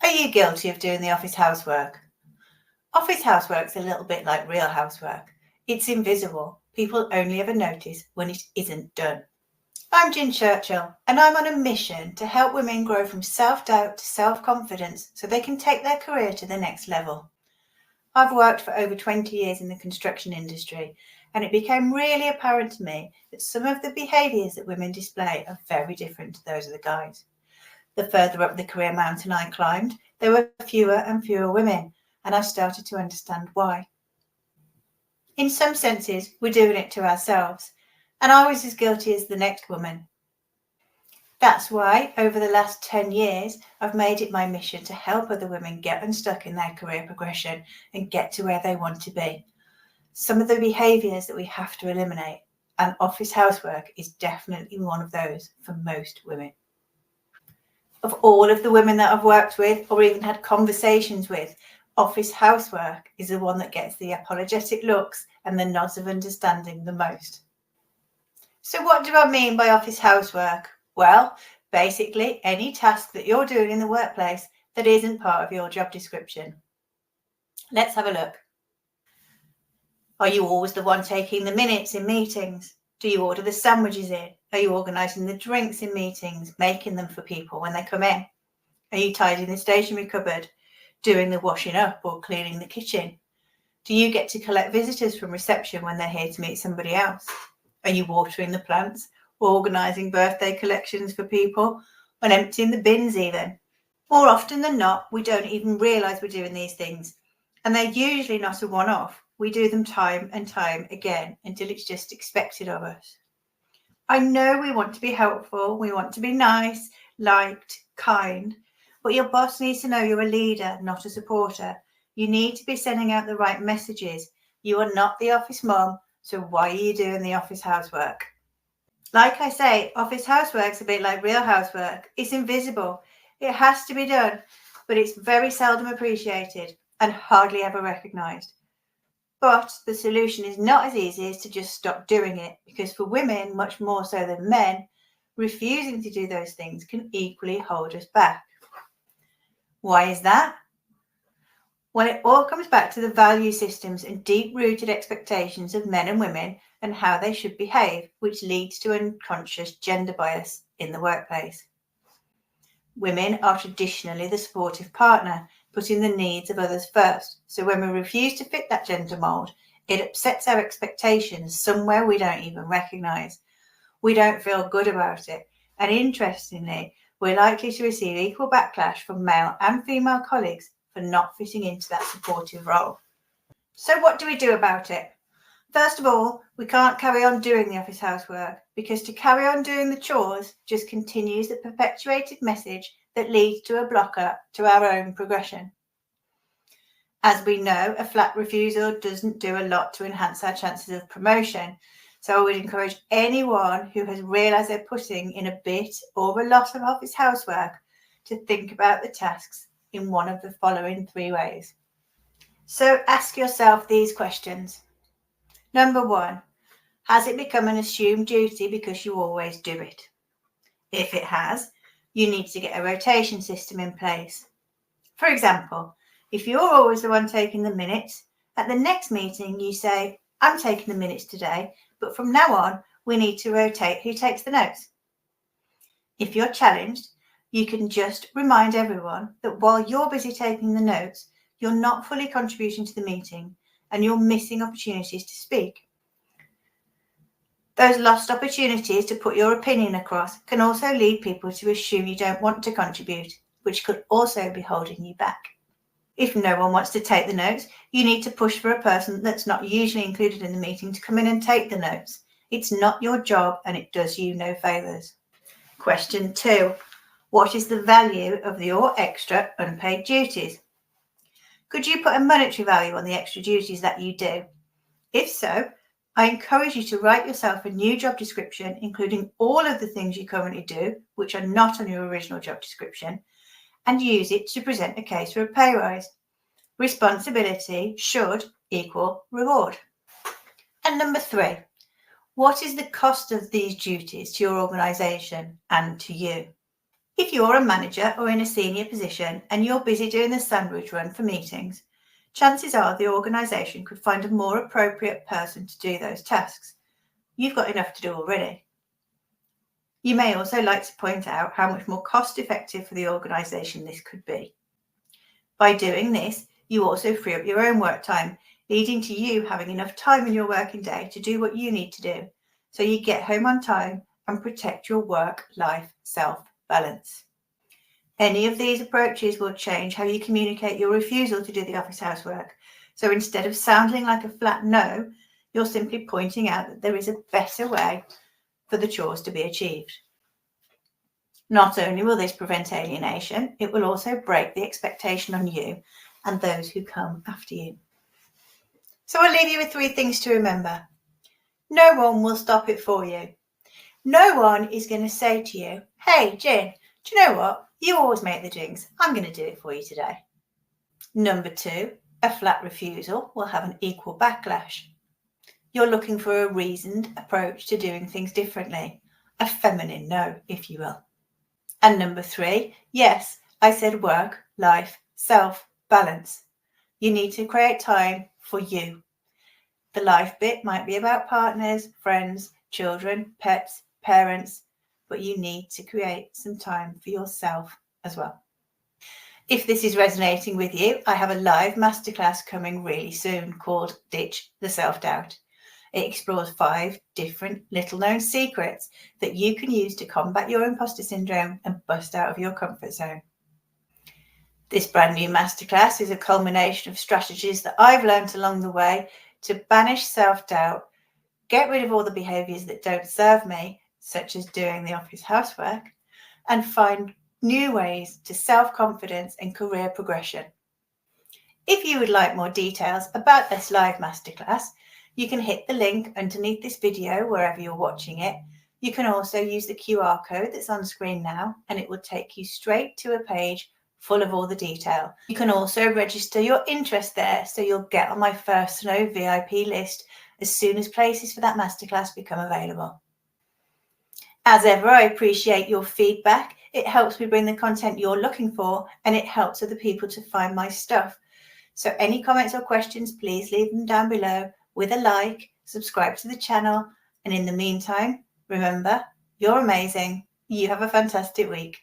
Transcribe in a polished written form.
Are you guilty of doing the office housework? Office housework's a little bit like real housework. It's invisible. People only ever notice when it isn't done. I'm Churchill, and I'm on a mission to help women grow from self-doubt to self-confidence so they can take their career to the next level. I've worked for over 20 years in the construction industry, and it became really apparent to me that some of the behaviours that women display are very different to those of the guys. The further up the career mountain I climbed, there were fewer and fewer women, and I started to understand why. In some senses, we're doing it to ourselves, and I was as guilty as the next woman. That's why, over the last 10 years, I've made it my mission to help other women get unstuck in their career progression and get to where they want to be. Some of the behaviours that we have to eliminate, and office housework is definitely one of those for most women. Of all of the women that I've worked with or even had conversations with, office housework is the one that gets the apologetic looks and the nods of understanding the most. So what do I mean by office housework? Well, basically any task that you're doing in the workplace that isn't part of your job description. Let's have a look. Are you always the one taking the minutes in meetings? Do you order the sandwiches in? Are you organising the drinks in meetings, making them for people when they come in? Are you tidying the stationery cupboard, doing the washing up or cleaning the kitchen? Do you get to collect visitors from reception when they're here to meet somebody else? Are you watering the plants, organising birthday collections for people, and emptying the bins even? More often than not, we don't even realise we're doing these things, and they're usually not a one-off. We do them time and time again until it's just expected of us. I know we want to be helpful, we want to be nice, liked, kind, but your boss needs to know you're a leader, not a supporter. You need to be sending out the right messages. You are not the office mum, so why are you doing the office housework? Like I say, office housework's a bit like real housework. It's invisible. It has to be done, but it's very seldom appreciated and hardly ever recognised. But the solution is not as easy as to just stop doing it, because for women, much more so than men, refusing to do those things can equally hold us back. Why is that? Well, it all comes back to the value systems and deep-rooted expectations of men and women and how they should behave, which leads to unconscious gender bias in the workplace. Women are traditionally the supportive partner, putting the needs of others first. So when we refuse to fit that gender mould, it upsets our expectations somewhere we don't even recognise. We don't feel good about it. And interestingly, we're likely to receive equal backlash from male and female colleagues for not fitting into that supportive role. So what do we do about it? First of all, we can't carry on doing the office housework, because to carry on doing the chores just continues the perpetuated message that leads to a blocker to our own progression. As we know, a flat refusal doesn't do a lot to enhance our chances of promotion. So I would encourage anyone who has realised they're putting in a bit or a lot of office housework to think about the tasks in one of the following 3 ways. So ask yourself these questions. Number 1, has it become an assumed duty because you always do it? If it has, you need to get a rotation system in place. For example, if you're always the one taking the minutes, at the next meeting you say, I'm taking the minutes today, but from now on we need to rotate who takes the notes. If you're challenged, you can just remind everyone that while you're busy taking the notes, you're not fully contributing to the meeting and you're missing opportunities to speak. Those lost opportunities to put your opinion across can also lead people to assume you don't want to contribute, which could also be holding you back. If no one wants to take the notes, you need to push for a person that's not usually included in the meeting to come in and take the notes. It's not your job and it does you no favours. Question 2. What is the value of your extra unpaid duties? Could you put a monetary value on the extra duties that you do? If so, I encourage you to write yourself a new job description, including all of the things you currently do, which are not on your original job description, and use it to present a case for a pay rise. Responsibility should equal reward. And number 3, what is the cost of these duties to your organisation and to you? If you're a manager or in a senior position and you're busy doing the sandwich run for meetings, chances are the organisation could find a more appropriate person to do those tasks. You've got enough to do already. You may also like to point out how much more cost-effective for the organisation this could be. By doing this, you also free up your own work time, leading to you having enough time in your working day to do what you need to do, so you get home on time and protect your work-life self-balance. Any of these approaches will change how you communicate your refusal to do the office housework. So instead of sounding like a flat no, you're simply pointing out that there is a better way for the chores to be achieved. Not only will this prevent alienation, it will also break the expectation on you and those who come after you. So I'll leave you with 3 things to remember. No one will stop it for you. No one is going to say to you, hey, Jen, do you know what? You always make the drinks. I'm going to do it for you today. Number 2, a flat refusal will have an equal backlash. You're looking for a reasoned approach to doing things differently. A feminine no, if you will. And number 3, yes, I said work, life, self, balance. You need to create time for you. The life bit might be about partners, friends, children, pets, parents, but you need to create some time for yourself as well. If this is resonating with you, I have a live masterclass coming really soon called Ditch the Self-Doubt. It explores 5 different little-known secrets that you can use to combat your imposter syndrome and bust out of your comfort zone. This brand new masterclass is a culmination of strategies that I've learned along the way to banish self-doubt, get rid of all the behaviours that don't serve me, such as doing the office housework, and find new ways to self-confidence and career progression. If you would like more details about this live masterclass, you can hit the link underneath this video wherever you're watching it. You can also use the QR code that's on screen now, and it will take you straight to a page full of all the detail. You can also register your interest there, so you'll get on my First to Know VIP list as soon as places for that masterclass become available. As ever, I appreciate your feedback. It helps me bring the content you're looking for, and it helps other people to find my stuff. So any comments or questions, please leave them down below with a like, subscribe to the channel, and in the meantime, remember, you're amazing. You have a fantastic week.